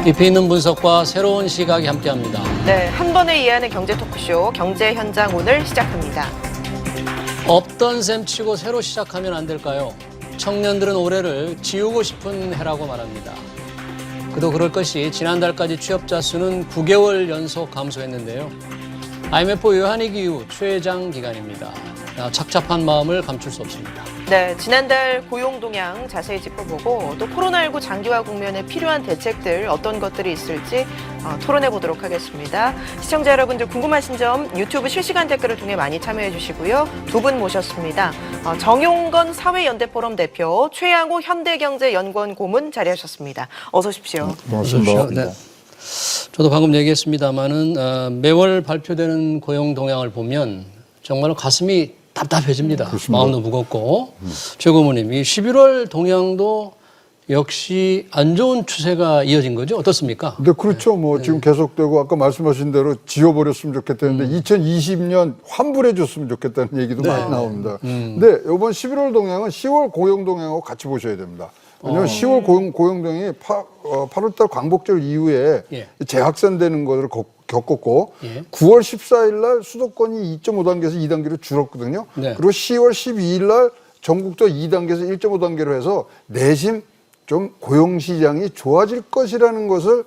깊이 있는 분석과 새로운 시각이 함께합니다. 네, 한 번에 이해하는 경제 토크쇼 경제 현장 오늘 시작합니다. 없던 셈 치고 새로 시작하면 안 될까요? 청년들은 올해를 지우고 싶은 해라고 말합니다. 그도 그럴 것이 지난달까지 취업자 수는 9개월 연속 감소했는데요. IMF 외환위기 이후 최장 기간입니다. 착잡한 마음을 감출 수 없습니다. 네, 지난달 고용 동향 자세히 짚어보고 또 코로나19 장기화 국면에 필요한 대책들 어떤 것들이 있을지 토론해 보도록 하겠습니다. 시청자 여러분들 궁금하신 점 유튜브 실시간 댓글을 통해 많이 참여해 주시고요. 두 분 모셨습니다. 정용건 사회연대포럼 대표, 최양호 현대경제연구원 고문 자리하셨습니다. 어서 오십시오. 고맙습니다. 네. 저도 방금 얘기했습니다마는 매월 발표되는 고용 동향을 보면 정말 가슴이 답답해집니다. 그렇습니다. 마음도 무겁고. 최 고모님, 이 11월 동향도 역시 안 좋은 추세가 이어진 거죠? 어떻습니까? 근데 그렇죠. 뭐 지금 계속되고 아까 말씀하신 대로 지워버렸으면 좋겠다는데 2020년 환불해 줬으면 좋겠다는 얘기도 많이 나옵니다. 근데 이번 11월 동향은 10월 고용 동향하고 같이 보셔야 됩니다. 왜냐하면 10월 고용 동향이 8월달 광복절 이후에 예. 재확산되는 것을 겪었고 예. 9월 14일 날 수도권이 2.5단계에서 2단계로 줄었거든요. 네. 그리고 10월 12일 날 전국도 2단계에서 1.5단계로 해서 내심 좀 고용시장이 좋아질 것이라는 것을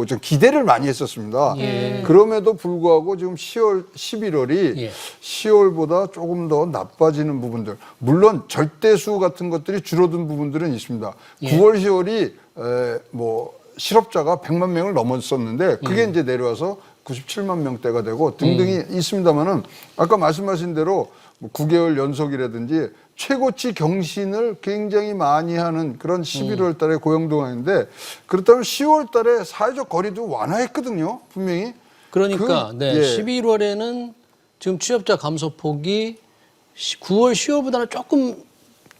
좀 기대를 많이 했었습니다. 그럼에도 불구하고 지금 10월, 11월이 10월보다 조금 더 나빠지는 부분들. 물론 절대수 같은 것들이 줄어든 부분들은 있습니다. 9월, 10월이 실업자가 100만 명을 넘었었는데 그게 이제 내려와서 97만 명대가 되고 등등이 있습니다만은 아까 말씀하신 대로 9개월 연속이라든지 최고치 경신을 굉장히 많이 하는 그런 11월 달에 고용 동향인데 그렇다면 10월 달에 사회적 거리도 완화했거든요, 분명히. 그러니까 네, 예. 11월에는 지금 취업자 감소폭이 9월, 10월보다는 조금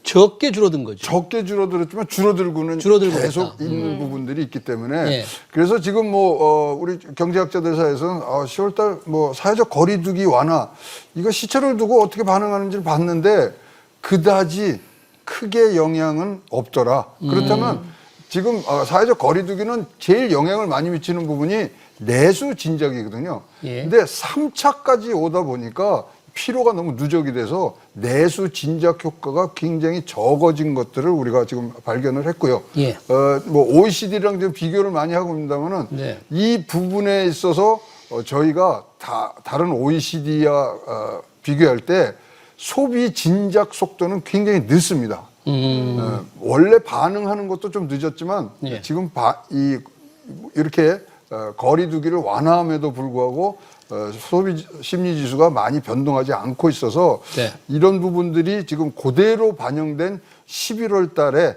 적게 줄어든 거죠. 적게 줄어들었지만 줄어들고 계속 있다. 있는 부분들이 있기 때문에 예. 그래서 지금 우리 경제학자들 사이에서는 10월달 사회적 거리두기 완화 이거 시차를 두고 어떻게 반응하는지를 봤는데 그다지 크게 영향은 없더라. 그렇다면 지금 사회적 거리두기는 제일 영향을 많이 미치는 부분이 내수 진작이거든요. 예. 근데 3차까지 오다 보니까 피로가 너무 누적이 돼서 내수 진작 효과가 굉장히 적어진 것들을 우리가 지금 발견을 했고요. 예. OECD랑 좀 비교를 많이 하고 있습니다만은 네. 이 부분에 있어서 저희가 다른 OECD와 비교할 때 소비 진작 속도는 굉장히 늦습니다. 원래 반응하는 것도 좀 늦었지만 예. 지금 이렇게 거리두기를 완화함에도 불구하고 소비 심리 지수가 많이 변동하지 않고 있어서 네. 이런 부분들이 지금 그대로 반영된 11월 달에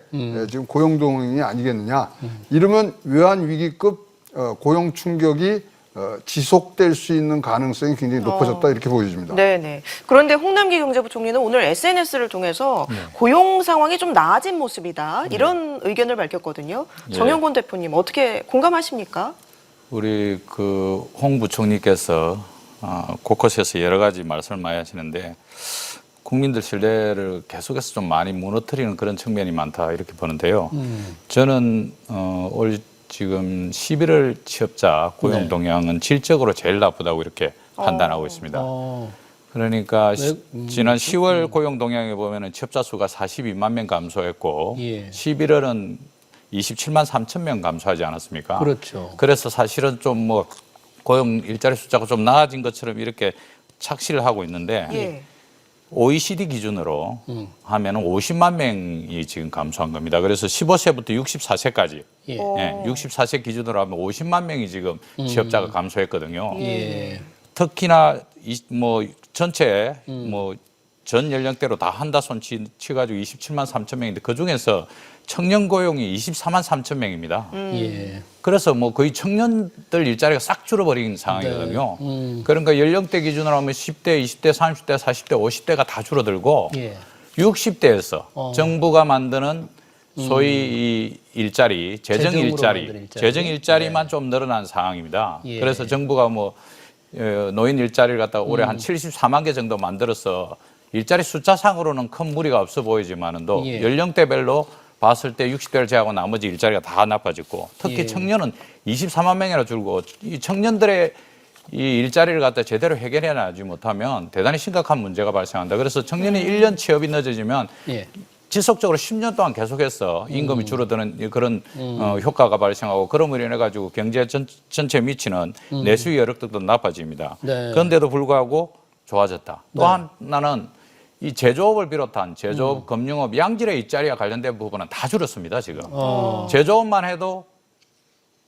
지금 고용 동향이 아니겠느냐. 이러면 외환 위기급 고용 충격이 지속될 수 있는 가능성이 굉장히 높아졌다 이렇게 보여집니다. 네네. 그런데 홍남기 경제부 총리는 오늘 SNS를 통해서 고용 상황이 좀 나아진 모습이다. 이런 의견을 밝혔거든요. 정영곤 대표님 어떻게 공감하십니까? 우리 홍 부총리께서 곳곳에서 여러 가지 말씀을 많이 하시는데 국민들 신뢰를 계속해서 좀 많이 무너뜨리는 그런 측면이 많다 이렇게 보는데요. 저는 올 지금 11월 취업자 고용 동향은 질적으로 제일 나쁘다고 이렇게 판단하고 있습니다. 그러니까 지난 10월 고용 동향에 보면은 취업자 수가 42만 명 감소했고 11월은 27만 3천 명 감소하지 않았습니까? 그렇죠. 그래서 사실은 좀 고용 일자리 숫자가 좀 나아진 것처럼 이렇게 착시를 하고 있는데 OECD 기준으로 하면은 50만 명이 지금 감소한 겁니다. 그래서 15세부터 64세까지 64세 기준으로 하면 50만 명이 지금 취업자가 감소했거든요. 특히나 전체 전 연령대로 다 한다 손 치가지고 27만 3천 명인데 그 중에서 청년 고용이 24만 3천 명입니다. 그래서 거의 청년들 일자리가 싹 줄어버린 상황이거든요. 그러니까 연령대 기준으로 하면 10대, 20대, 30대, 40대, 50대가 다 줄어들고 60대에서 정부가 만드는 소위 이 일자리, 재정 일자리만 좀 늘어난 상황입니다. 그래서 정부가 노인 일자리를 갖다가 올해 한 74만 개 정도 만들어서 일자리 숫자상으로는 큰 무리가 없어 보이지만도 연령대별로 봤을 때 60대를 제하고 나머지 일자리가 다 나빠졌고 특히 예. 청년은 24만 명이나 줄고 이 청년들의 이 일자리를 갖다 제대로 해결해 놔지 못하면 대단히 심각한 문제가 발생한다. 그래서 청년이 1년 취업이 늦어지면 예. 지속적으로 10년 동안 계속해서 임금이 줄어드는 그런 효과가 발생하고 그럼으로 인해 가지고 경제 전체에 미치는 내수의 여력도 나빠집니다. 네. 그런데도 불구하고 좋아졌다. 또 하나는 이 제조업을 비롯한 제조업, 금융업, 양질의 일자리와 관련된 부분은 다 줄었습니다. 지금 제조업만 해도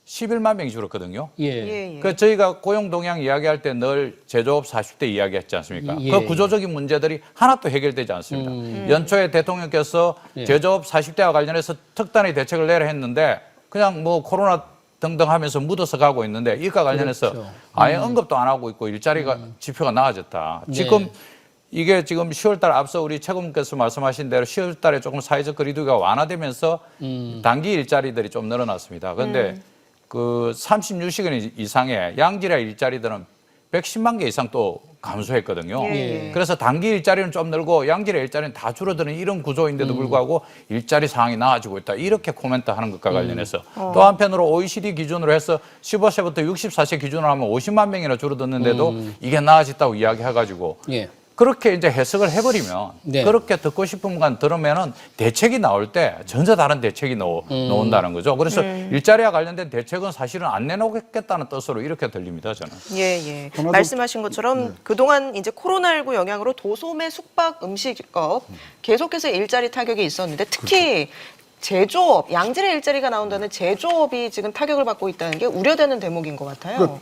11만 명이 줄었거든요. 예. 예, 예. 그 저희가 고용 동향 이야기할 때 늘 제조업 40대 이야기했지 않습니까? 예. 그 구조적인 문제들이 하나도 해결되지 않습니다. 연초에 대통령께서 예. 제조업 40대와 관련해서 특단의 대책을 내려 했는데 그냥 뭐 코로나 등등 하면서 묻어서 가고 있는데 이과 관련해서 그렇죠. 아예 언급도 안 하고 있고 일자리가 지표가 나아졌다. 네. 지금 이게 지금 10월 달 앞서 우리 최고님께서 말씀하신 대로 10월 달에 조금 사회적 거리두기가 완화되면서 단기 일자리들이 좀 늘어났습니다. 그런데 그 36시간 이상의 양질의 일자리들은 110만 개 이상 또 감소했거든요. 예. 그래서 단기 일자리는 좀 늘고 양질의 일자리는 다 줄어드는 이런 구조인데도 불구하고 일자리 상황이 나아지고 있다. 이렇게 코멘트하는 것과 관련해서 또 한편으로 OECD 기준으로 해서 15세부터 64세 기준으로 하면 50만 명이나 줄어들는데도 이게 나아졌다고 이야기해가지고 예. 그렇게 이제 해석을 해버리면 네. 그렇게 듣고 싶은 건 들으면은 대책이 나올 때 전혀 다른 대책이 나온다는 거죠. 그래서 일자리와 관련된 대책은 사실은 안 내놓겠다는 뜻으로 이렇게 들립니다, 저는. 예, 예. 하나도- 말씀하신 것처럼 그동안 이제 코로나19 영향으로 도소매, 숙박, 음식업 계속해서 일자리 타격이 있었는데 특히 제조업, 양질의 일자리가 나온다는 제조업이 지금 타격을 받고 있다는 게 우려되는 대목인 것 같아요. 그러니까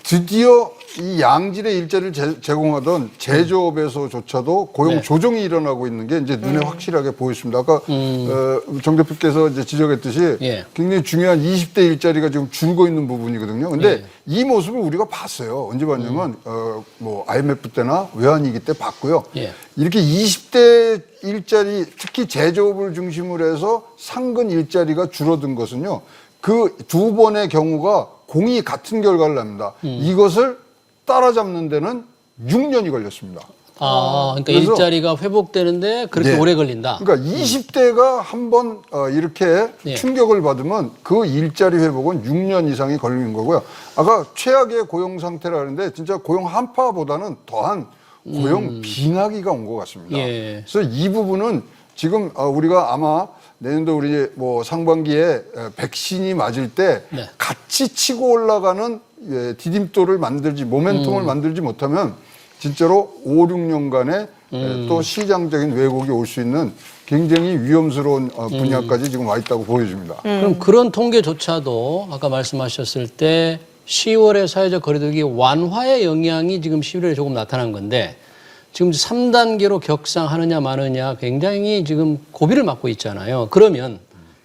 드디어 이 양질의 일자리를 제공하던 제조업에서조차도 고용 네. 조정이 일어나고 있는 게 이제 눈에 확실하게 보였습니다. 아까 정 대표께서 이제 지적했듯이 예. 굉장히 중요한 20대 일자리가 지금 줄고 있는 부분이거든요. 근데 예. 이 모습을 우리가 봤어요. 언제 봤냐면 뭐 IMF 때나 외환위기 때 봤고요. 예. 이렇게 20대 일자리 특히 제조업을 중심으로 해서 상근 일자리가 줄어든 것은요. 그 두 번의 경우가 공이 같은 결과를 납니다. 이것을 따라잡는 데는 6년이 걸렸습니다. 아, 그러니까 그래서- 일자리가 회복되는데 그렇게 네. 오래 걸린다. 그러니까 20대가 한번 이렇게 예. 충격을 받으면 그 일자리 회복은 6년 이상이 걸리는 거고요. 아까 최악의 고용 상태라 하는데 진짜 고용 한파보다는 더한 고용 빙하기가 온 것 같습니다. 예. 그래서 이 부분은 지금 우리가 아마 내년도 우리 뭐 상반기에 백신이 맞을 때 네. 같이 치고 올라가는 디딤돌을 만들지 모멘텀을 만들지 못하면 진짜로 5, 6년간의 또 시장적인 왜곡이 올 수 있는 굉장히 위험스러운 분야까지 지금 와 있다고 보여집니다. 그럼 그런 통계조차도 아까 말씀하셨을 때 10월에 사회적 거리두기 완화의 영향이 지금 11월에 조금 나타난 건데 지금 3단계로 격상하느냐 마느냐 굉장히 지금 고비를 맞고 있잖아요. 그러면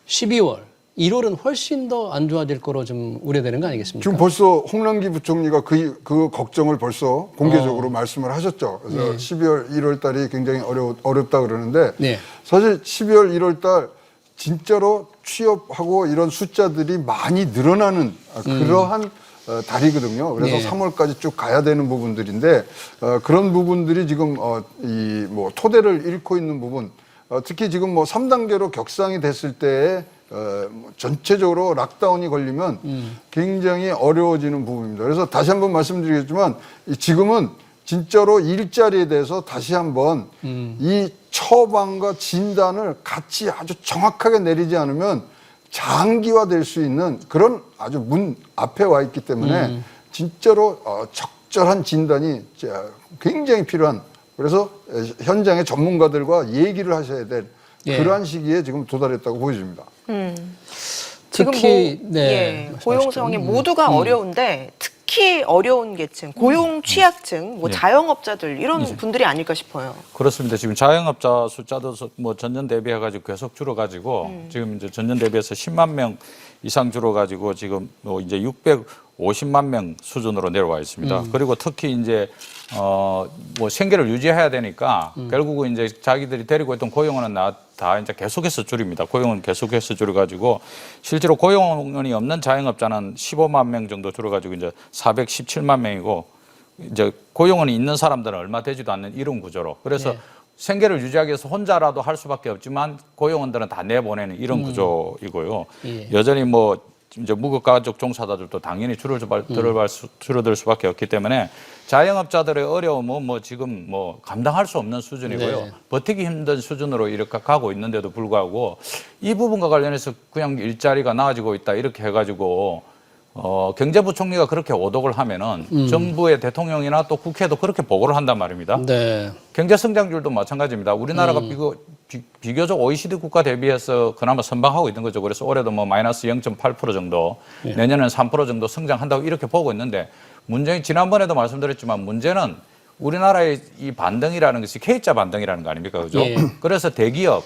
12월, 1월은 훨씬 더 안 좋아질 거로 좀 우려되는 거 아니겠습니까? 지금 벌써 홍남기 부총리가 그 걱정을 벌써 공개적으로 말씀을 하셨죠. 그래서 12월, 1월 달이 굉장히 어렵다 그러는데 네. 사실 12월, 1월 달 진짜로 취업하고 이런 숫자들이 많이 늘어나는 그러한 달이거든요. 그래서 네. 3월까지 쭉 가야 되는 부분들인데 그런 부분들이 지금 이 뭐 토대를 잃고 있는 부분, 특히 지금 뭐 3단계로 격상이 됐을 때에 뭐 전체적으로 락다운이 걸리면 굉장히 어려워지는 부분입니다. 그래서 다시 한번 말씀드리겠지만 지금은 진짜로 일자리에 대해서 다시 한번 이 처방과 진단을 같이 아주 정확하게 내리지 않으면 장기화될 수 있는 그런 아주 문 앞에 와 있기 때문에 진짜로 적절한 진단이 굉장히 필요한, 그래서 현장의 전문가들과 얘기를 하셔야 될 예. 그러한 시기에 지금 도달했다고 보여집니다. 지금 특히 뭐, 네, 고용 말씀하시죠. 상황이 모두가 어려운데 특히 어려운 계층, 고용 취약층, 뭐 자영업자들 이런 분들이 아닐까 싶어요. 그렇습니다. 지금 자영업자 숫자도 뭐 전년 대비해가지고 계속 줄어가지고 지금 이제 전년 대비해서 10만 명 이상 줄어가지고 지금 뭐 이제 650만 명 수준으로 내려와 있습니다. 그리고 특히 이제 뭐 생계를 유지해야 되니까 결국은 이제 자기들이 데리고 있던 고용은 다 이제 계속해서 줄입니다. 고용은 계속해서 줄여가지고 실제로 고용이 없는 자영업자는 15만 명 정도 줄어가지고 이제 417만 명이고 이제 고용은 있는 사람들은 얼마 되지도 않는 이런 구조로. 그래서 네. 생계를 유지하기 위해서 혼자라도 할 수밖에 없지만 고용원들은 다 내보내는 이런 구조이고요. 예. 여전히 뭐 이제 무급가족 종사자들도 당연히 줄어들 수밖에 없기 때문에 자영업자들의 어려움은 뭐 지금 뭐 감당할 수 없는 수준이고요. 네. 버티기 힘든 수준으로 이렇게 가고 있는데도 불구하고 이 부분과 관련해서 그냥 일자리가 나아지고 있다 이렇게 해가지고 경제부총리가 그렇게 오독을 하면은 정부의 대통령이나 또 국회도 그렇게 보고를 한단 말입니다. 네. 경제 성장률도 마찬가지입니다. 우리나라가 비교적 OECD 국가 대비해서 그나마 선방하고 있는 거죠. 그래서 올해도 뭐 마이너스 0.8% 정도, 내년에는 3% 정도 성장한다고 이렇게 보고 있는데 문제는 지난번에도 말씀드렸지만 문제는 우리나라의 이 반등이라는 것이 K자 반등이라는 거 아닙니까? 그죠? 예. 그래서 대기업,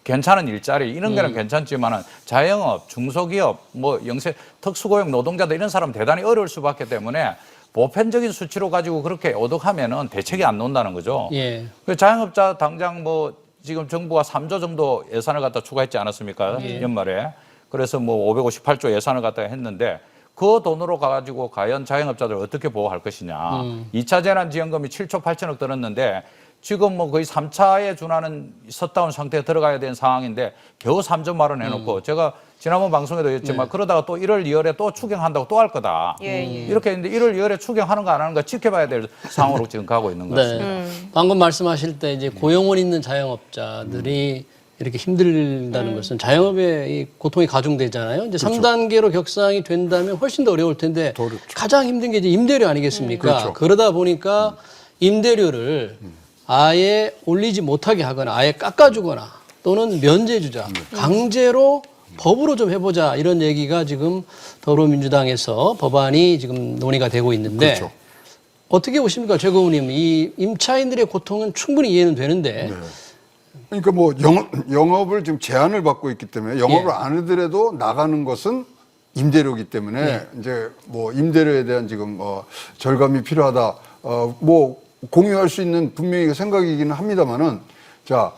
괜찮은 일자리 이런 거는 괜찮지만은 자영업, 중소기업, 뭐 영세 특수고용 노동자들 이런 사람 대단히 어려울 수밖에 때문에 보편적인 수치로 가지고 그렇게 오독하면은 대책이 안 나온다는 거죠. 예. 그 자영업자 당장 뭐 지금 정부가 3조 정도 예산을 갖다 추가했지 않았습니까? 연말에. 그래서 뭐 558조 예산을 갖다 했는데 그 돈으로 가지고 과연 자영업자들 어떻게 보호할 것이냐. 2차 재난지원금이 7조 8천억 들었는데 지금 뭐 거의 3차에 준하는 셧다운 상태에 들어가야 되는 상황인데 겨우 3조 마련 해놓고 제가 지난번 방송에도 했지만 그러다가 또 1월, 2월에 또 추경한다고 또 할 거다. 이렇게 했는데 1월, 2월에 추경하는 거 안 하는 거 지켜봐야 될 상황으로 지금 가고 있는 것 같습니다. 네. 방금 말씀하실 때 이제 고용원 있는 자영업자들이 이렇게 힘들다는 것은 자영업의 이 고통이 가중되잖아요. 이제 3단계로 격상이 된다면 훨씬 더 어려울 텐데 가장 힘든 게 이제 임대료 아니겠습니까? 그렇죠. 그러다 보니까 임대료를 아예 올리지 못하게 하거나 아예 깎아주거나 또는 면제 주자, 강제로 법으로 좀 해보자 이런 얘기가 지금 더불어민주당에서 법안이 지금 논의가 되고 있는데 그렇죠. 어떻게 보십니까, 최고위원님? 이 임차인들의 고통은 충분히 이해는 되는데 그러니까 뭐 영업을 지금 제한을 받고 있기 때문에 영업을 안 하더라도 나가는 것은 임대료이기 때문에 이제 뭐 임대료에 대한 지금 절감이 필요하다. 뭐 공유할 수 있는 분명히 생각이기는 합니다만은 자,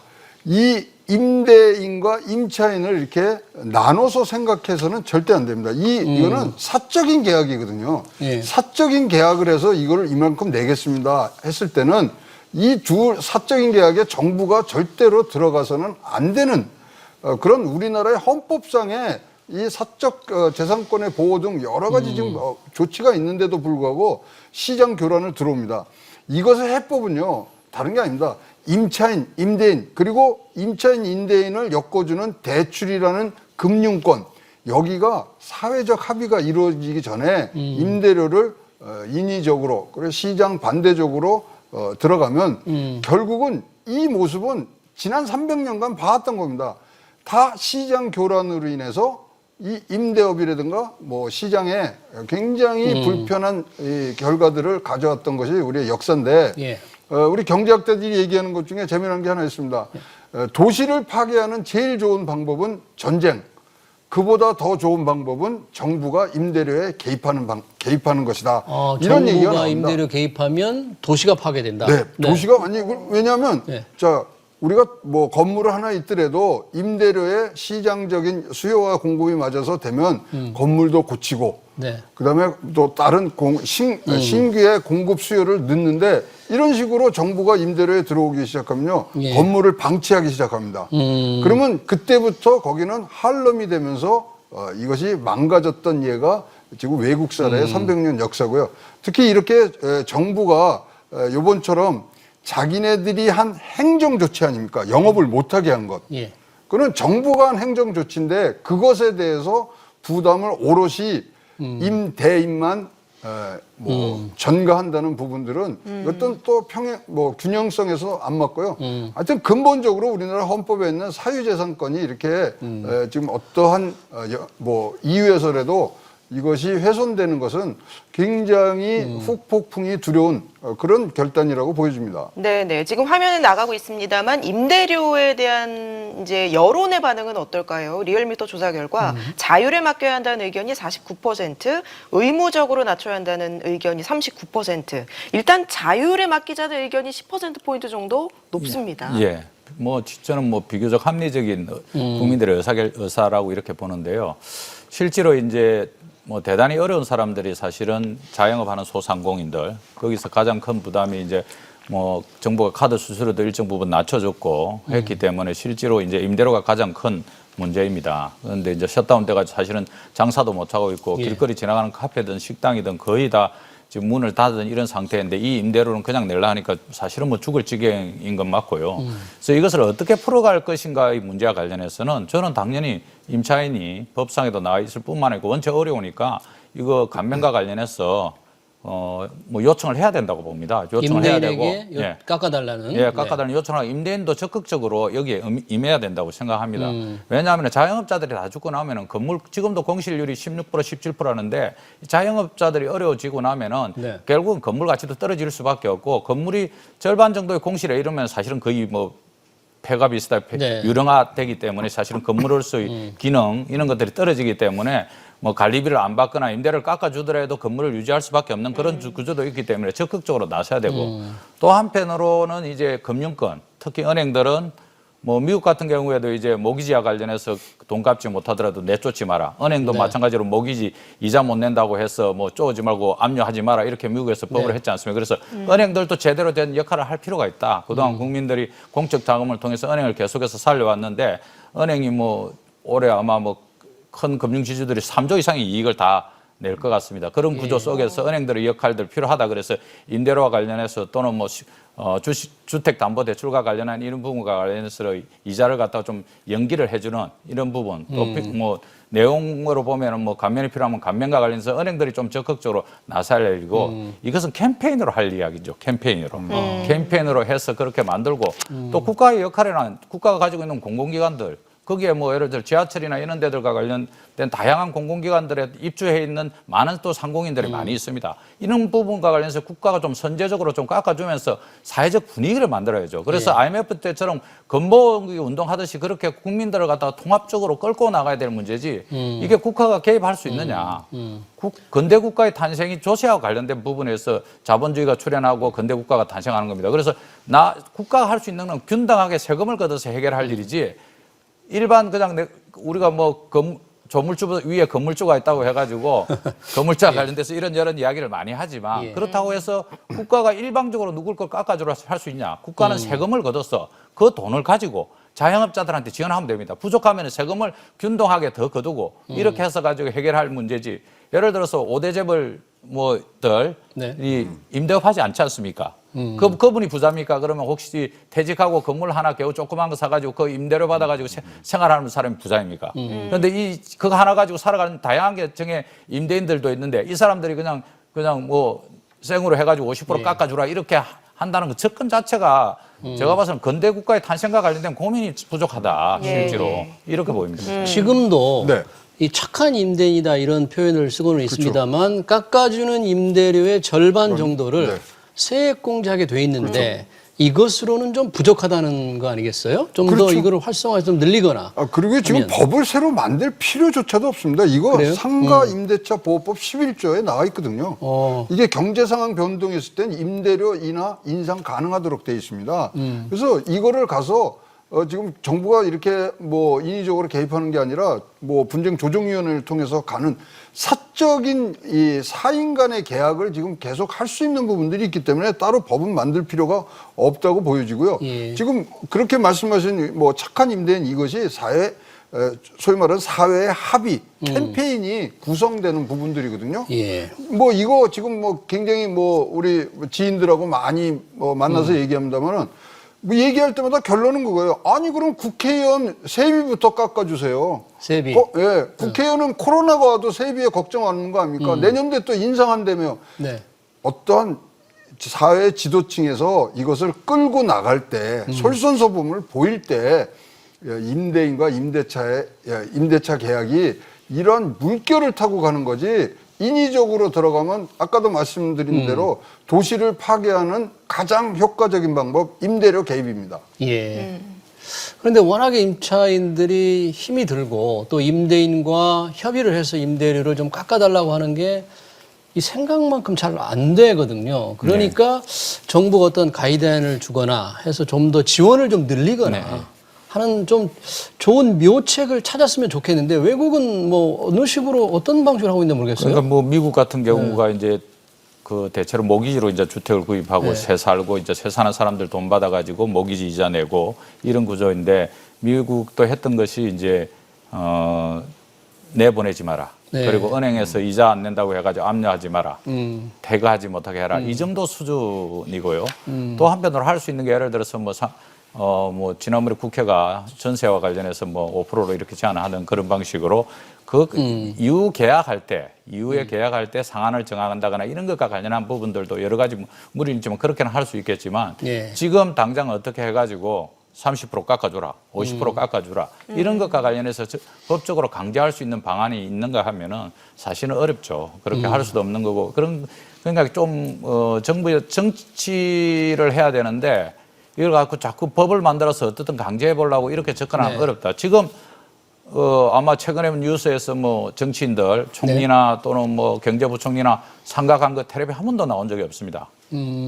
이 임대인과 임차인을 이렇게 나눠서 생각해서는 절대 안 됩니다. 이거는 사적인 계약이거든요. 예. 사적인 계약을 해서 이거를 이만큼 내겠습니다 했을 때는 이 두 사적인 계약에 정부가 절대로 들어가서는 안 되는 그런 우리나라의 헌법상의 이 사적 재산권의 보호 등 여러 가지 지금 조치가 있는데도 불구하고 시장 교란을 들어옵니다. 이것의 해법은요, 다른 게 아닙니다. 임차인, 임대인, 그리고 임차인, 임대인을 엮어주는 대출이라는 금융권, 여기가 사회적 합의가 이루어지기 전에 임대료를 인위적으로, 그리고 시장 반대적으로 들어가면 결국은 이 모습은 지난 300년간 봐왔던 겁니다. 다 시장 교란으로 인해서 이 임대업이라든가 뭐 시장에 굉장히 불편한 이 결과들을 가져왔던 것이 우리의 역사인데 예. 우리 경제학자들이 얘기하는 것 중에 재미난 게 하나 있습니다. 도시를 파괴하는 제일 좋은 방법은 전쟁. 그보다 더 좋은 방법은 정부가 임대료에 개입하는 것이다. 이런 얘기가 정부가 나옵니다. 임대료 개입하면 도시가 파괴된다. 네, 도시가 완전히 왜냐하면 자 우리가 뭐 건물을 하나 있더라도 임대료에 시장적인 수요와 공급이 맞아서 되면 건물도 고치고 네. 그다음에 또 다른 신규의 공급 수요를 넣는데 이런 식으로 정부가 임대료에 들어오기 시작하면요 건물을 방치하기 시작합니다. 그러면 그때부터 거기는 할럼이 되면서 이것이 망가졌던 예가 지금 외국 사례의 300년 역사고요. 특히 이렇게 정부가 요번처럼 자기네들이 한 행정 조치 아닙니까? 영업을 못하게 한 것. 예. 그건 정부가 한 행정 조치인데 그것에 대해서 부담을 오롯이 임대인만 전가한다는 부분들은 어떤 또 균형성에서 안 맞고요. 하여튼 근본적으로 우리나라 헌법에 있는 사유재산권이 이렇게 지금 어떠한 이유에서라도 이것이 훼손되는 것은 굉장히 후폭풍이 두려운 그런 결단이라고 보여집니다. 네. 지금 화면에 나가고 있습니다만 임대료에 대한 이제 여론의 반응은 어떨까요? 리얼미터 조사 결과 자율에 맡겨야 한다는 의견이 49%, 의무적으로 낮춰야 한다는 의견이 39%. 일단 자율에 맡기자는 의견이 10%포인트 정도 높습니다. 예. 뭐 저는 뭐 비교적 합리적인 국민들의 의사라고 이렇게 보는데요. 실제로 이제 뭐 대단히 어려운 사람들이 사실은 자영업하는 소상공인들 거기서 가장 큰 부담이 이제 뭐 정부가 카드 수수료도 일정 부분 낮춰줬고 했기 때문에 실제로 이제 임대료가 가장 큰 문제입니다. 그런데 이제 셧다운 돼가지고 사실은 장사도 못 하고 있고 길거리 지나가는 카페든 식당이든 거의 다 지금 문을 닫은 이런 상태인데 이 임대료는 그냥 내려 하니까 사실은 뭐 죽을 지경인 건 맞고요. 그래서 이것을 어떻게 풀어갈 것인가의 문제와 관련해서는 저는 당연히 임차인이 법상에도 나와 있을 뿐만 아니고 원체 어려우니까 이거 감면과 관련해서 뭐 요청을 해야 된다고 봅니다. 요청을 해야 되고 깎아달라는. 깎아달라는 요청을 하고 임대인도 적극적으로 여기에 임해야 된다고 생각합니다. 왜냐하면 자영업자들이 다 죽고 나면은 건물 지금도 공실률이 16% 17%라는데 자영업자들이 어려워지고 나면은 결국은 건물 가치도 떨어질 수밖에 없고 건물이 절반 정도의 공실에 이르면 사실은 거의 뭐 폐가 비슷하게 유령화되기 때문에 사실은 건물로서의 기능 이런 것들이 떨어지기 때문에 뭐 관리비를 안 받거나 임대를 깎아주더라도 건물을 유지할 수밖에 없는 그런 구조도 있기 때문에 적극적으로 나서야 되고 또 한편으로는 이제 금융권 특히 은행들은 뭐 미국 같은 경우에도 이제 모기지와 관련해서 돈 갚지 못하더라도 내쫓지 마라. 은행도 마찬가지로 모기지 이자 못 낸다고 해서 뭐 쪼지 말고 압류하지 마라. 이렇게 미국에서 법을 했지 않습니까? 그래서 은행들도 제대로 된 역할을 할 필요가 있다. 그동안 국민들이 공적 자금을 통해서 은행을 계속해서 살려왔는데 은행이 뭐 올해 아마 뭐 큰 금융지주들이 3조 이상의 이익을 다 낼 것 같습니다. 그런 구조 속에서 은행들의 역할들 필요하다. 그래서 임대료와 관련해서 또는 뭐 주택담보대출과 관련한 이런 부분과 관련해서 이자를 갖다가 좀 연기를 해주는 이런 부분 또 뭐 내용으로 보면은 뭐 감면이 필요하면 감면과 관련해서 은행들이 좀 적극적으로 나서야 되고 이것은 캠페인으로 할 이야기죠. 캠페인으로. 캠페인으로 해서 그렇게 만들고 또 국가의 역할에는 국가가 가지고 있는 공공기관들 거기에 뭐 예를 들어 지하철이나 이런 데들과 관련된 다양한 공공기관들에 입주해 있는 많은 또 상공인들이 많이 있습니다. 이런 부분과 관련해서 국가가 좀 선제적으로 좀 깎아주면서 사회적 분위기를 만들어야죠. 그래서 IMF 때처럼 건보기 운동하듯이 그렇게 국민들을 갖다가 통합적으로 끌고 나가야 될 문제지 이게 국가가 개입할 수 있느냐. 근대 국가의 탄생이 조세와 관련된 부분에서 자본주의가 출현하고 근대 국가가 탄생하는 겁니다. 그래서 국가가 할 수 있는 건 균등하게 세금을 걷어서 해결할 일이지 일반 그냥 우리가 뭐 조물주 위에 건물주가 있다고 해가지고 건물주와 관련돼서 이런저런 이야기를 많이 하지만 그렇다고 해서 국가가 일방적으로 누굴 걸 깎아주라 할 수 있냐. 국가는 세금을 걷어서 그 돈을 가지고 자영업자들한테 지원하면 됩니다. 부족하면 세금을 균등하게 더 거두고 이렇게 해서 가지고 해결할 문제지. 예를 들어서 5대 재벌 이 임대업 하지 않지 않습니까? 그분이 부자입니까? 그러면 혹시 퇴직하고 건물 하나 겨우 조그만 거 사가지고 그 임대료 받아가지고 생활하는 사람이 부자입니까? 그런데 그거 하나 가지고 살아가는 다양한 계층의 임대인들도 있는데 이 사람들이 그냥 뭐 생으로 해가지고 50% 깎아주라 이렇게 한다는 그 접근 자체가 제가 봐서는 근대 국가의 탄생과 관련된 고민이 부족하다 실제로 이렇게 보입니다. 지금도 이 착한 임대인이다 이런 표현을 쓰고는 있습니다만 깎아주는 임대료의 절반 정도를 세액공제하게 돼 있는데 이것으로는 좀 부족하다는 거 아니겠어요? 좀 더 이거를 활성화 좀 늘리거나. 그리고 지금 법을 새로 만들 필요조차도 없습니다. 이거 그래요? 상가임대차 보호법 11조에 나와 있거든요. 이게 경제상황 변동이 있을 땐 임대료 인하 인상 가능하도록 돼 있습니다. 그래서 이거를 가서 지금 정부가 이렇게 뭐 인위적으로 개입하는 게 아니라 뭐 분쟁 조정위원회를 통해서 가는 사적인 이 사인 간의 계약을 지금 계속 할 수 있는 부분들이 있기 때문에 따로 법은 만들 필요가 없다고 보여지고요. 지금 그렇게 말씀하신 뭐 착한 임대인 이것이 소위 말하는 사회의 합의 캠페인이 구성되는 부분들이거든요. 뭐 이거 지금 뭐 굉장히 뭐 우리 지인들하고 많이 뭐 만나서 얘기합니다만은 뭐 얘기할 때마다 결론은 그거예요. 아니 그럼 국회의원 세비부터 깎아주세요. 세비. 국회의원은 코로나가 와도 세비에 걱정 안 하는 거 아닙니까? 내년도에 또 인상한다며. 어떠한 사회 지도층에서 이것을 끌고 나갈 때 솔선수범을 보일 때 임대인과 임대차 계약이 이런 물결을 타고 가는 거지 인위적으로 들어가면 아까도 말씀드린 대로 도시를 파괴하는 가장 효과적인 방법 임대료 개입입니다. 그런데 워낙에 임차인들이 힘이 들고 또 임대인과 협의를 해서 임대료를 좀 깎아달라고 하는 게 이 생각만큼 잘 안 되거든요. 그러니까 정부가 어떤 가이드라인을 주거나 해서 좀 더 지원을 좀 늘리거나 하는 좀 좋은 묘책을 찾았으면 좋겠는데 외국은 뭐 어느 식으로 어떤 방식으로 하고 있는지 모르겠어요. 그러니까 뭐 미국 같은 경우가 이제 그 대체로 모기지로 이제 주택을 구입하고 네. 새 살고 이제 새 사는 사람들 돈 받아가지고 모기지 이자 내고 이런 구조인데 미국도 했던 것이 이제 내보내지 마라. 네. 그리고 은행에서 이자 안 낸다고 해가지고 압류하지 마라. 퇴거하지 못하게 해라. 이 정도 수준이고요. 또 한편으로 할 수 있는 게 예를 들어서 뭐 지난번에 국회가 전세와 관련해서 뭐 5%로 이렇게 제한하는 그런 방식으로 이후 계약할 때 상한을 정한다거나 이런 것과 관련한 부분들도 여러 가지 무리는 있지만 그렇게는 할 수 있겠지만 예. 지금 당장 어떻게 해가지고 30% 깎아주라, 50% 깎아주라 이런 것과 관련해서 법적으로 강제할 수 있는 방안이 있는가 하면은 사실은 어렵죠. 그렇게 할 수도 없는 거고 그러니까 좀 정부의 정치를 해야 되는데 이걸 갖고 자꾸 법을 만들어서 어떻든 강제해 보려고 이렇게 접근하면 네. 어렵다. 지금 아마 최근에 뉴스에서 뭐 정치인들 총리나 또는 뭐 경제부총리나 상가 간 거 텔레비 한 번도 나온 적이 없습니다.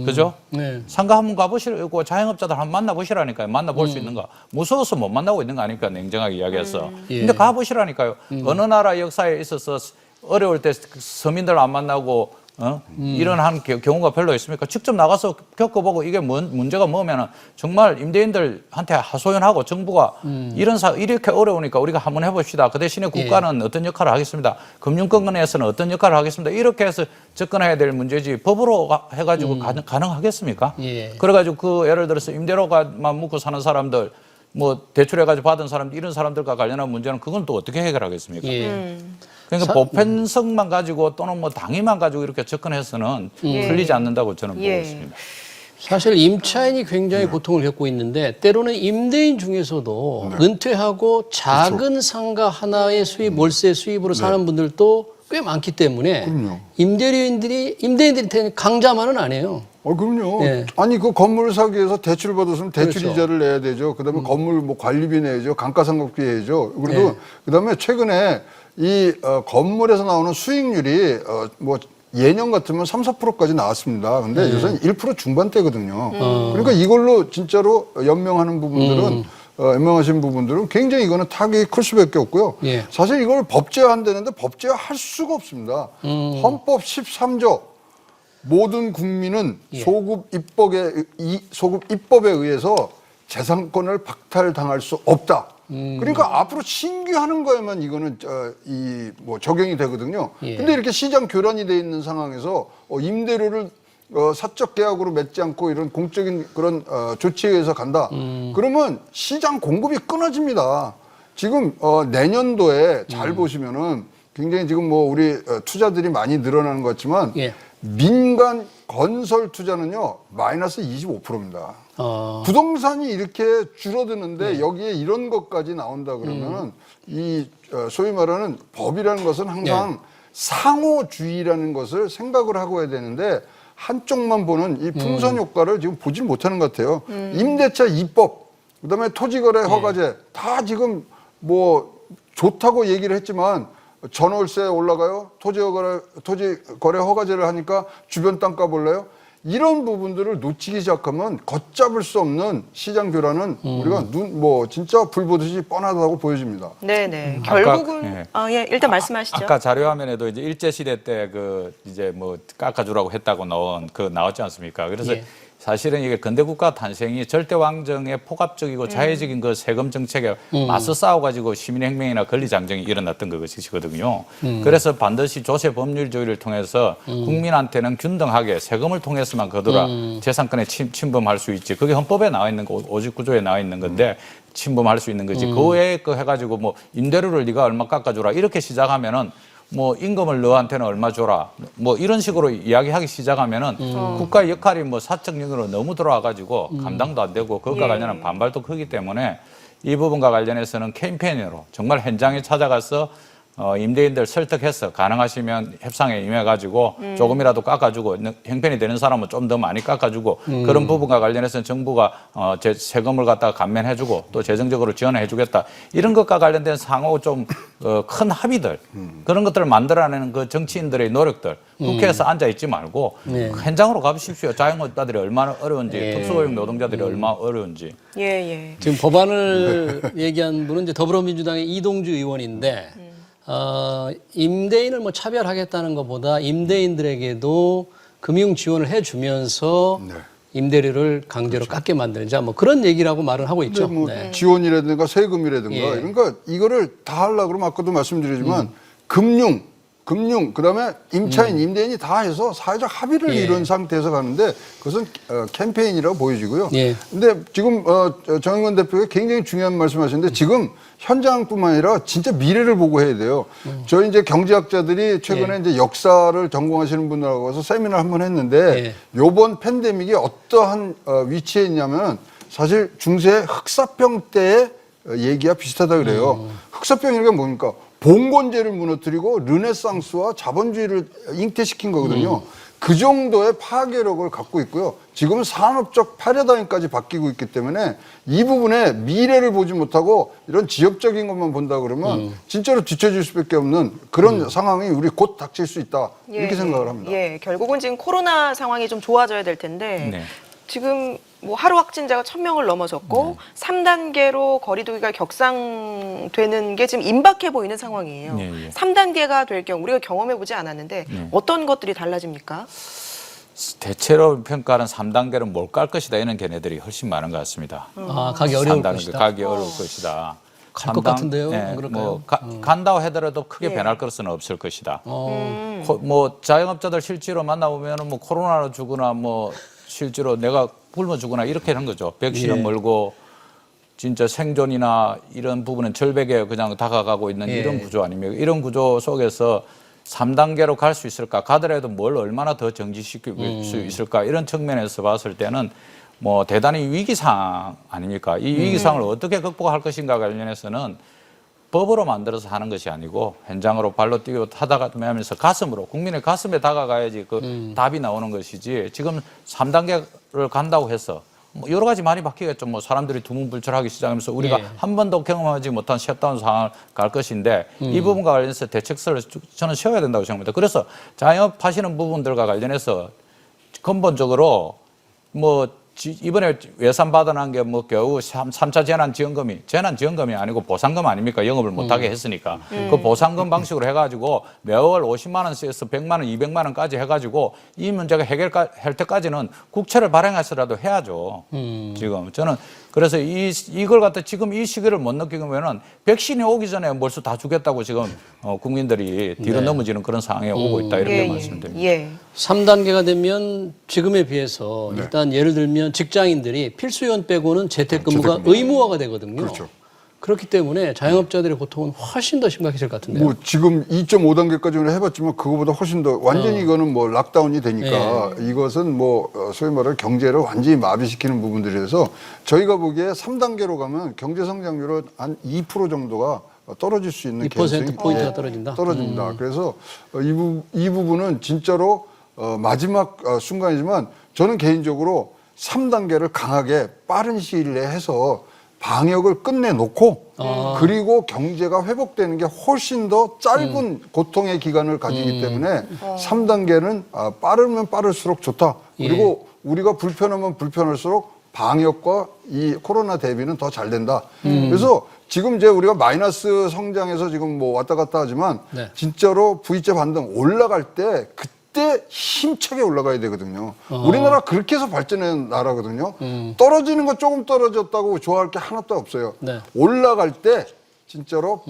그죠? 네. 상가 한번 가보시고 자영업자들 한번 만나보시라니까요. 만나볼 수 있는가. 무서워서 못 만나고 있는 거 아닙니까? 냉정하게 이야기해서. 예. 근데 가보시라니까요. 어느 나라 역사에 있어서 어려울 때 서민들 안 만나고 이런 한 경우가 별로 있습니까? 직접 나가서 겪어보고 이게 문제가 뭐면은 정말 임대인들한테 하소연하고 정부가 이렇게 어려우니까 우리가 한번 해봅시다. 그 대신에 국가는 어떤 역할을 하겠습니다. 금융권에서는 어떤 역할을 하겠습니다. 이렇게 해서 접근해야 될 문제지 법으로 해가지고 가능하겠습니까? 예. 그래가지고 그 예를 들어서 임대료가만 묻고 사는 사람들 뭐 대출해가지고 받은 사람들 이런 사람들과 관련한 문제는 그건 또 어떻게 해결하겠습니까? 예. 그러니까 보편성만 가지고 또는 뭐 당위만 가지고 이렇게 접근해서는 풀리지 않는다고 저는 보고 있습니다. 사실 임차인이 굉장히 고통을 겪고 있는데 때로는 임대인 중에서도 은퇴하고 작은 상가 하나의 수입, 월세 수입으로 사는 분들도 꽤 많기 때문에 그럼요. 임대인들이 강자만은 아니에요. 그럼요. 예. 아니, 그 건물 사기 위해서 대출 받았으면 대출 그렇죠. 이자를 내야 되죠. 그다음에 건물 뭐 관리비 내야죠. 감가상각비 내야죠. 그리고 그다음에 최근에 이 건물에서 나오는 수익률이 뭐 예년 같으면 3, 4%까지 나왔습니다. 근데 요새는 1% 중반대거든요. 그러니까 이걸로 진짜로 연명하는 부분들은 연명하신 부분들은 굉장히 이거는 타격이 클 수밖에 없고요. 예. 사실 이걸 법제화한다는데 법제화할 수가 없습니다. 헌법 13조 모든 국민은 소급 입법에 의해서 재산권을 박탈당할 수 없다. 그러니까 앞으로 신규하는 거에만 이거는 뭐 적용이 되거든요. 예. 근데 이렇게 시장 교란이 돼 있는 상황에서 임대료를 사적 계약으로 맺지 않고 이런 공적인 그런 조치에 의해서 간다. 그러면 시장 공급이 끊어집니다. 지금 내년도에 잘 보시면은 굉장히 지금 뭐 우리 투자들이 많이 늘어나는 것 같지만 예. 민간 건설 투자는요 마이너스 25%입니다. 부동산이 이렇게 줄어드는데 여기에 이런 것까지 나온다 그러면은 이 소위 말하는 법이라는 것은 항상 상호주의라는 것을 생각을 하고 해야 되는데 한쪽만 보는 이 풍선 효과를 지금 보질 못하는 것 같아요. 임대차 입법, 그다음에 토지거래 허가제 다 지금 뭐 좋다고 얘기를 했지만 전월세 올라가요. 토지거래 허가제를 하니까 주변 땅값 올라요. 이런 부분들을 놓치기 시작하면 걷잡을 수 없는 시장 교란은 우리가 진짜 불 보듯이 뻔하다고 보여집니다. 네네. 결국은 일단 말씀하시죠. 아까 자료화면에도 이제 일제 시대 때 이제 뭐 깎아주라고 했다고 나왔지 않습니까? 그래서 사실은 이게 근대국가 탄생이 절대왕정의 포괄적이고 자의적인 그 세금 정책에 맞서 싸워가지고 시민혁명이나 권리장정이 일어났던 것이거든요. 그래서 반드시 조세 법률주의를 통해서 국민한테는 균등하게 세금을 통해서만 거두라 재산권에 침범할 수 있지. 그게 헌법에 나와 있는 거, 59조에 나와 있는 건데 침범할 수 있는 거지. 그 외에 거 해가지고 뭐 임대료를 네가 얼마 깎아주라 이렇게 시작하면은 뭐 임금을 너한테는 얼마 줘라 뭐 이런 식으로 이야기하기 시작하면은 국가의 역할이 뭐 사적용으로 너무 들어와가지고 감당도 안 되고 그것과 관련한 반발도 크기 때문에 이 부분과 관련해서는 캠페인으로 정말 현장에 찾아가서 임대인들 설득해서 가능하시면 협상에 임해가지고 조금이라도 깎아주고 형편이 되는 사람은 좀 더 많이 깎아주고 그런 부분과 관련해서는 정부가 세금을 갖다가 감면해주고 또 재정적으로 지원해주겠다 이런 것과 관련된 상호 좀 큰 합의들 그런 것들을 만들어내는 그 정치인들의 노력들 국회에서 앉아있지 말고 현장으로 가보십시오. 자영업자들이 얼마나 어려운지 특수고용 노동자들이 얼마나 어려운지. 지금 법안을 얘기한 분은 이제 더불어민주당의 이동주 의원인데 임대인을 뭐 차별하겠다는 것보다 임대인들에게도 금융 지원을 해주면서 네. 임대료를 강제로 깎게 만들자 뭐 그런 얘기라고 말을 하고 있죠. 뭐 네. 지원이라든가 세금이라든가 예. 그러니까 이거를 다 하려고 그러면 아까도 말씀드리지만 금융 그다음에 임차인 임대인이 다 해서 사회적 합의를 예. 이룬 상태에서 가는데 그것은 캠페인이라고 보여지고요. 예. 근데 지금 정영근 대표가 굉장히 중요한 말씀하셨는데 지금 현장뿐만 아니라 진짜 미래를 보고 해야 돼요. 저희 이제 경제학자들이 최근에 예. 이제 역사를 전공하시는 분들하고 와서 세미나를 한번 했는데 예. 요번 팬데믹이 어떠한 위치에 있냐면 사실 중세 흑사병 때의 얘기와 비슷하다 그래요. 흑사병이란 게 뭡니까? 봉건제를 무너뜨리고 르네상스와 자본주의를 잉태시킨 거거든요. 그 정도의 파괴력을 갖고 있고요. 지금은 산업적 패러다임까지 바뀌고 있기 때문에 이 부분에 미래를 보지 못하고 이런 지역적인 것만 본다 그러면 진짜로 뒤처질 수밖에 없는 그런 상황이 우리 곧 닥칠 수 있다. 이렇게 생각을 합니다. 예, 결국은 지금 코로나 상황이 좀 좋아져야 될 텐데 네. 지금 뭐 하루 확진자가 1,000명을 넘어섰고 3단계로 거리두기가 격상되는 게 지금 임박해 보이는 상황이에요. 네, 예. 3단계가 될 경우 우리가 경험해 보지 않았는데 어떤 것들이 달라집니까? 대체로 평가는 3단계는 못 갈 것이다 이런 견해들이 훨씬 많은 것 같습니다. 아, 가기 어려울 3단계 것이다. 가기 어려울 것이다. 갈것 같은데요? 안 그럴까요? 뭐 간다고 하더라도 크게 예. 변할 것은 없을 것이다. 어. 뭐 자영업자들 실제로 만나보면은 뭐 코로나로 죽거나 뭐 실제로 내가 굶어 죽거나 이렇게 하는 거죠. 백신은 예. 멀고 진짜 생존이나 이런 부분은 절벽에 그냥 다가가고 있는 예. 이런 구조 아닙니까? 이런 구조 속에서 3단계로 갈 수 있을까? 가더라도 뭘 얼마나 더 정지시킬 수 있을까? 이런 측면에서 봤을 때는 뭐 대단히 위기상 아닙니까? 이 위기상을 어떻게 극복할 것인가 관련해서는 법으로 만들어서 하는 것이 아니고 현장으로 발로 뛰고 하다가면서 가슴으로 국민의 가슴에 다가가야지 그 답이 나오는 것이지 지금 3단계를 간다고 해서 뭐 여러 가지 많이 바뀌겠죠. 뭐 사람들이 두문불출하기 시작하면서 우리가 예. 한 번도 경험하지 못한 셧다운 상황을 갈 것인데 이 부분과 관련해서 대책서를 저는 세워야 된다고 생각합니다. 그래서 자영업하시는 부분들과 관련해서 근본적으로 뭐 이번에 예산 받아난 게 뭐 겨우 3차 재난지원금이 아니고 보상금 아닙니까? 영업을 못하게 했으니까. 그 보상금 방식으로 해가지고 매월 50만 원씩에서 100만 원, 200만 원까지 해가지고 이 문제가 해결할 때까지는 국채를 발행해서라도 해야죠. 지금 저는 그래서 이걸 갖다 지금 이 시기를 못 느끼면은 백신이 오기 전에 벌써 다 주겠다고 지금 국민들이 뒤로 넘어지는 그런 상황에 오고 있다 이렇게 말씀드립니다. 예. 3단계가 되면 지금에 비해서 일단 예를 들면 직장인들이 필수요원 빼고는 재택근무가 재택근무. 의무화가 되거든요. 그렇죠. 그렇기 때문에 자영업자들의 고통은 훨씬 더 심각해질 것 같은데요. 뭐 지금 2.5단계까지는 해봤지만 그거보다 훨씬 더 완전히 이거는 뭐 락다운이 되니까 이것은 뭐 소위 말하는 경제를 완전히 마비시키는 부분들이라서 저희가 보기에 3단계로 가면 경제 성장률은 한 2% 정도가 떨어질 수 있는 2% 포인트가 떨어진다? 떨어집니다. 그래서 이 부분은 진짜로 마지막 순간이지만 저는 개인적으로 3단계를 강하게 빠른 시일 내에 해서 방역을 끝내놓고 그리고 경제가 회복되는 게 훨씬 더 짧은 고통의 기간을 가지기 때문에 3단계는 빠르면 빠를수록 좋다. 그리고 우리가 불편하면 불편할수록 방역과 이 코로나 대비는 더 잘 된다. 그래서 지금 이제 우리가 마이너스 성장해서 지금 뭐 왔다 갔다 하지만 네. 진짜로 V자 반등 올라갈 때 그때 힘차게 올라가야 되거든요. 우리나라 그렇게 해서 발전한 나라거든요. 떨어지는 거 조금 떨어졌다고 좋아할 게 하나도 없어요. 네. 올라갈 때 진짜로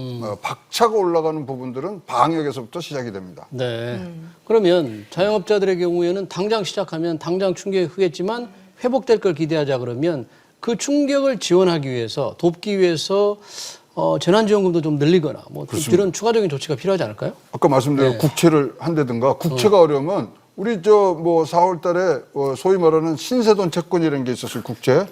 박차고 올라가는 부분들은 방역에서부터 시작이 됩니다. 네. 그러면 자영업자들의 경우에는 당장 시작하면 당장 충격이 크겠지만 회복될 걸 기대하자 그러면 그 충격을 지원하기 위해서 돕기 위해서 재난지원금도 좀 늘리거나 뭐 이런 추가적인 조치가 필요하지 않을까요? 아까 말씀드린 국채를 한다든가 국채가 어려우면 우리 저 뭐 4월 달에 소위 말하는 신세돈 채권이라는 게 있었어요. 국채.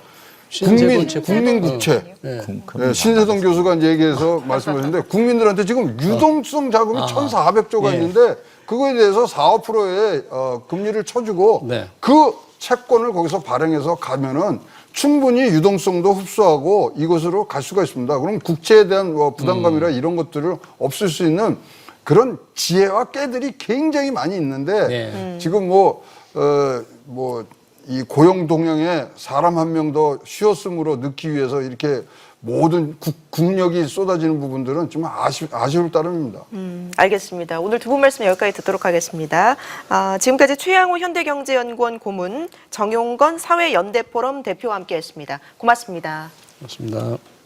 국민국채. 네, 신세동 교수가 이제 얘기해서 말씀하셨는데 국민들한테 지금 유동성 자금이 1,400조가 있는데 그거에 대해서 4~5%의 금리를 쳐주고 네. 그 채권을 거기서 발행해서 가면은 충분히 유동성도 흡수하고 이것으로 갈 수가 있습니다. 그럼 국채에 대한 부담감이나 이런 것들을 없앨 수 있는 그런 지혜와 깨들이 굉장히 많이 있는데 지금 이 고용 동향에 사람 한 명 더 쉬었음으로 넣기 위해서 이렇게 모든 국력이 쏟아지는 부분들은 정말 아쉬울 따름입니다. 알겠습니다. 오늘 두 분 말씀 여기까지 듣도록 하겠습니다. 지금까지 최양호 현대경제연구원 고문, 정용건 사회연대포럼 대표와 함께했습니다. 고맙습니다. 고맙습니다.